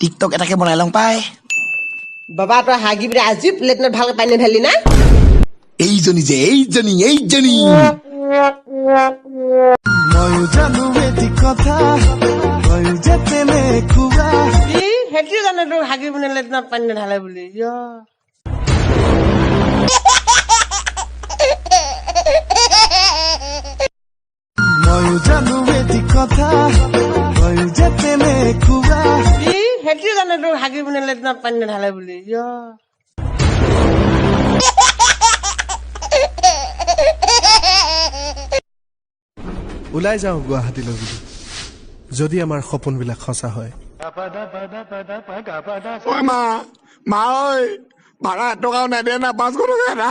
TikTok এটাকে বনাই লওঁ পাই। বাবা তই হাগি পিনে আজি প্লেটত ভালকে পানী ঢালি না এইজনী যে এইজনী ময়ো জানো এটি কথা ময়ো যে তেনেকুৱা সেইটো জানে তোৰ হাগি পিনে লেটনত পানী ঢালে বুলি ময়ো জানো এটি কথা ময়ো যে তেনেকুৱা সেইটো জানে তোৰ হাগি পিনে লেটনত পানী ঢালে বুলি ওলাই যাওঁ গুৱাহাটীলৈ বুলি যদি আমাৰ সপোনবিলাক সঁচা হয় ঐ মা ঐ ভাড়া এটকাও নেদে না 500 টকা না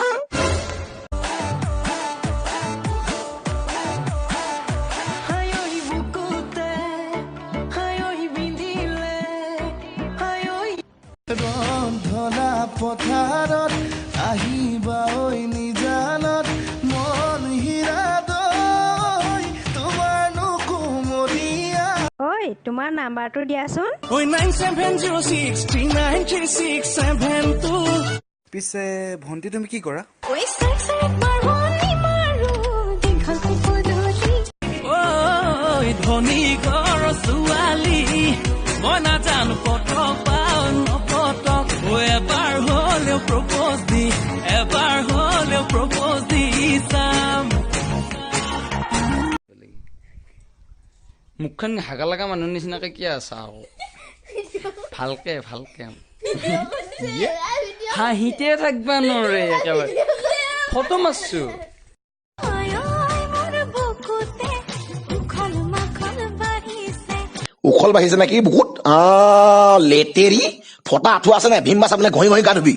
ৰন্ধনা পথাৰত আহিবা ঐ নিজানত মন হীৰা দৈ তোমাৰ নুকুমলীয়া ঐ তোমাৰ নাম্বাৰটো দিয়াচোন ঐ 9706393672 পিছে ভন্টি তুমি কি কৰা ঐ ধনী ঘৰ ছোৱালী মই নাজানো পটক পাওঁ নপটক এবাৰ হ'লেও প্ৰপ'জ দি চাম মুখখন হাগা লগা মানুহ নিচিনাকে কি আছা আকৌ ভালকে হাঁহিতে থাকবা নোৱাৰে একেবাৰে ফটো মাৰছো উখল বাঢ়িছে নেকি বহুত লেতেৰি ফটা আঁঠুৱা আছে নাই ভীম মাছ আপুনি ঘঁহি গা ধুবি